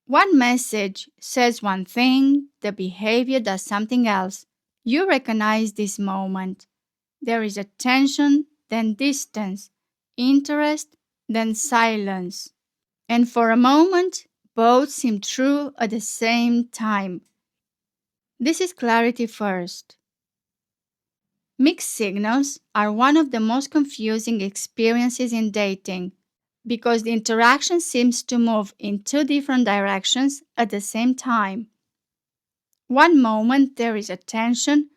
One message says one thing, the behavior does something else. You recognize this moment. There is attention, then distance, interest, then silence. And for a moment, both seem true at the same time. This is clarity first. Mixed signals are one of the most confusing experiences in dating because the interaction seems to move in two different directions at the same time. One moment there is attention,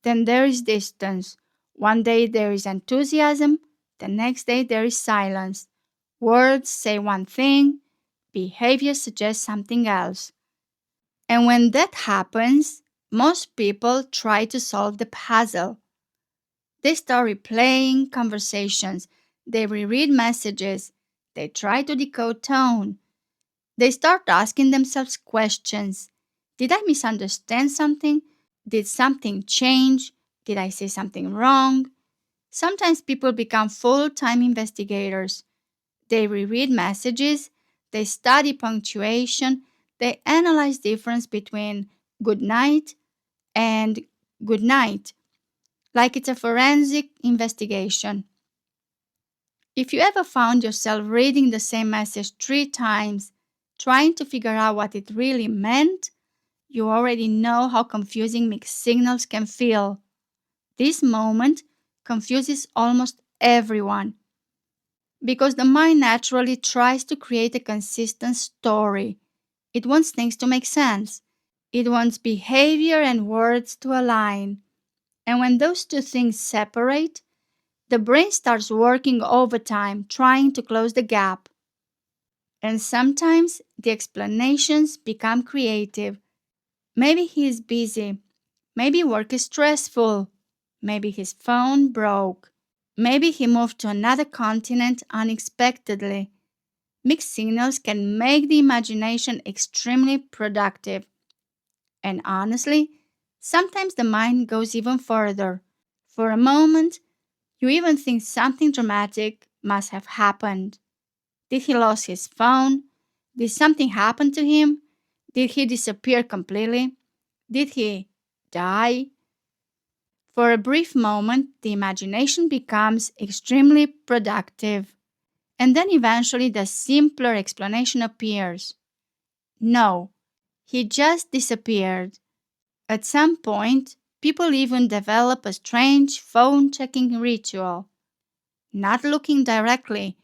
then there is distance. One day there is enthusiasm, the next day there is silence. Words say one thing, behavior suggests something else. And when that happens, most people try to solve the puzzle. They start replaying conversations, they reread messages, they try to decode tone. They start asking themselves questions. Did I misunderstand something? Did something change? Did I say something wrong? Sometimes people become full-time investigators. They reread messages, they study punctuation, they analyze difference between good night and good night, like it's a forensic investigation. If you ever found yourself reading the same message 3 times, trying to figure out what it really meant, you already know how confusing mixed signals can feel. This moment confuses almost everyone because the mind naturally tries to create a consistent story. It wants things to make sense. It wants behavior and words to align. And when those two things separate, the brain starts working overtime trying to close the gap. And sometimes the explanations become creative. Maybe he is busy. Maybe work is stressful. Maybe his phone broke. Maybe he moved to another continent unexpectedly. Mixed signals can make the imagination extremely productive. And honestly, sometimes the mind goes even further. For a moment, you even think something dramatic must have happened. Did he lose his phone? Did something happen to him? Did he disappear completely? Did he die? For a brief moment, the imagination becomes extremely productive. And then eventually the simpler explanation appears. No, he just disappeared. At some point, people even develop a strange phone checking ritual. Not looking directly,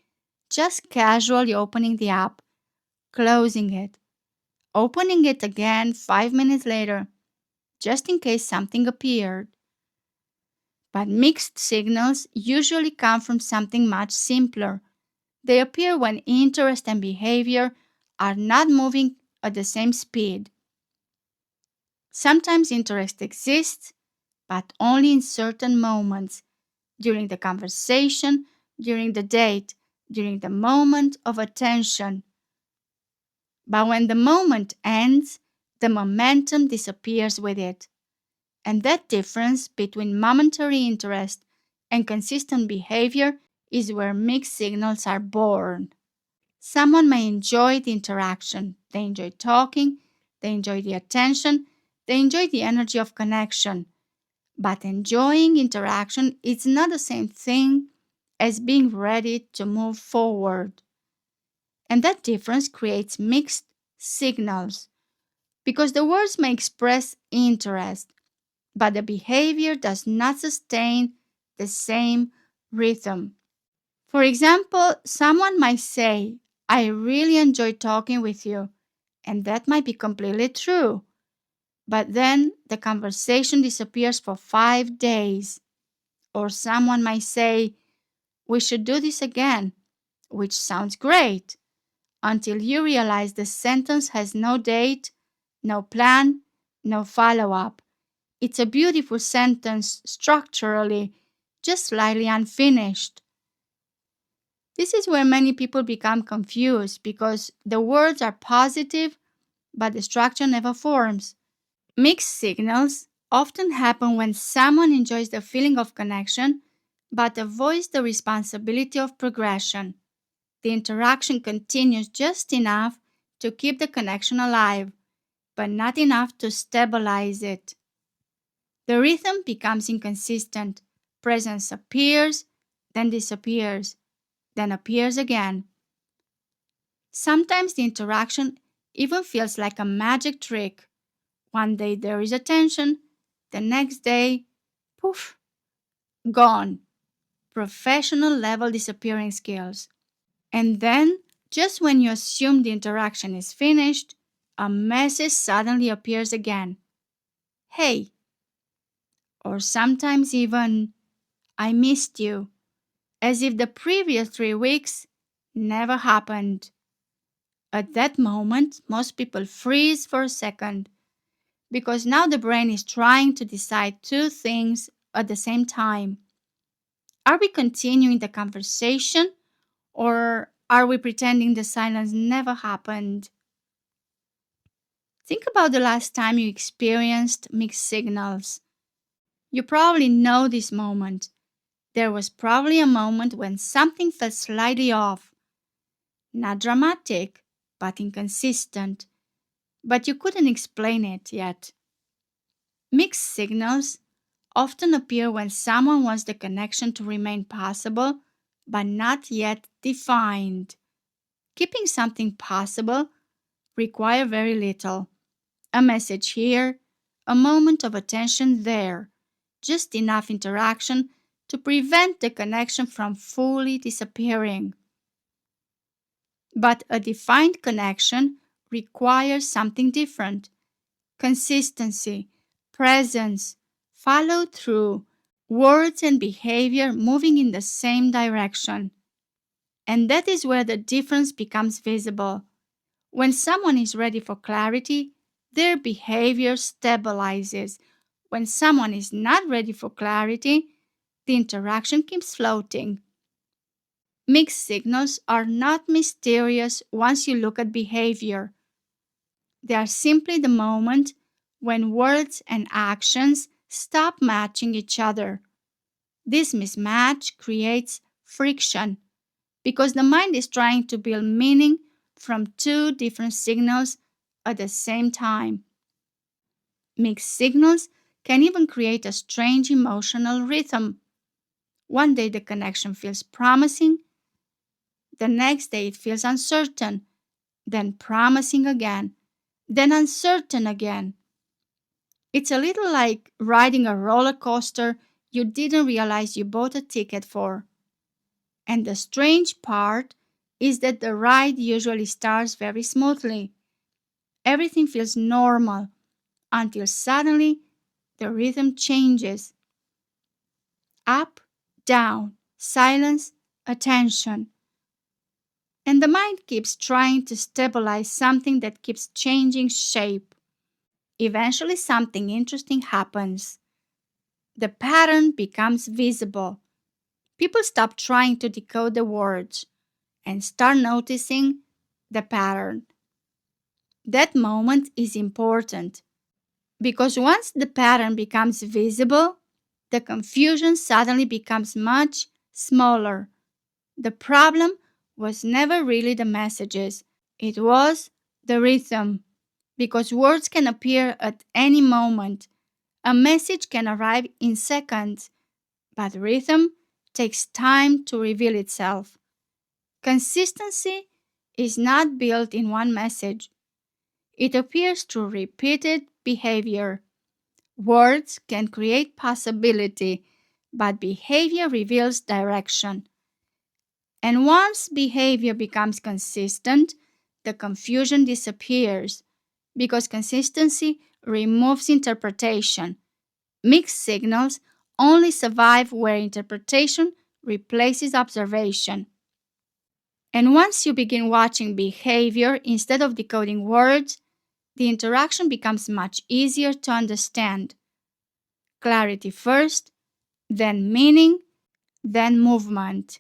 just casually opening the app, closing it, opening it again 5 minutes later, just in case something appeared. But mixed signals usually come from something much simpler. They appear when interest and behavior are not moving at the same speed. Sometimes interest exists, but only in certain moments, during the conversation, during the date, during the moment of attention. But when the moment ends, the momentum disappears with it. And that difference between momentary interest and consistent behavior is where mixed signals are born. Someone may enjoy the interaction, they enjoy talking, they enjoy the attention, they enjoy the energy of connection. But enjoying interaction is not the same thing as being ready to move forward. And that difference creates mixed signals because the words may express interest, but the behavior does not sustain the same rhythm. For example, someone might say, I really enjoy talking with you, and that might be completely true. But then the conversation disappears for 5 days. Or someone might say, we should do this again, which sounds great, until you realize the sentence has no date, no plan, no follow up. It's a beautiful sentence structurally, just slightly unfinished. This is where many people become confused because the words are positive, but the structure never forms. Mixed signals often happen when someone enjoys the feeling of connection but avoids the responsibility of progression. The interaction continues just enough to keep the connection alive, but not enough to stabilize it. The rhythm becomes inconsistent. Presence appears, then disappears, then appears again. Sometimes the interaction even feels like a magic trick. One day there is attention, the next day, poof, gone. Professional level disappearing skills. And then, just when you assume the interaction is finished, a message suddenly appears again. Hey, or sometimes even, I missed you, as if the previous 3 weeks never happened. At that moment, most people freeze for a second because now the brain is trying to decide two things at the same time. Are we continuing the conversation or are we pretending the silence never happened? Think about the last time you experienced mixed signals. You probably know this moment. There was probably a moment when something felt slightly off. Not dramatic, but inconsistent. But you couldn't explain it yet. Mixed signals often appear when someone wants the connection to remain possible, but not yet defined. Keeping something possible requires very little. A message here, a moment of attention there, just enough interaction to prevent the connection from fully disappearing. But a defined connection requires something different: consistency, presence, follow through, words and behavior moving in the same direction. And that is where the difference becomes visible. When someone is ready for clarity, their behavior stabilizes. When someone is not ready for clarity, the interaction keeps floating. Mixed signals are not mysterious once you look at behavior. They are simply the moment when words and actions stop matching each other. This mismatch creates friction because the mind is trying to build meaning from two different signals at the same time. Mixed signals can even create a strange emotional rhythm. One day the connection feels promising, the next day it feels uncertain, then promising again, then uncertain again. It's a little like riding a roller coaster you didn't realize you bought a ticket for. And the strange part is that the ride usually starts very smoothly. Everything feels normal until suddenly the rhythm changes. Up, down, silence, attention. And the mind keeps trying to stabilize something that keeps changing shape. Eventually, something interesting happens. The pattern becomes visible. People stop trying to decode the words and start noticing the pattern. That moment is important because once the pattern becomes visible, the confusion suddenly becomes much smaller. The problem was never really the messages, it was the rhythm. Because words can appear at any moment, a message can arrive in seconds, but rhythm takes time to reveal itself. Consistency is not built in one message, it appears through repeated behavior. Words can create possibility, but behavior reveals direction. And once behavior becomes consistent, the confusion disappears because consistency removes interpretation. Mixed signals only survive where interpretation replaces observation. And once you begin watching behavior instead of decoding words, the interaction becomes much easier to understand. Clarity first, then meaning, then movement.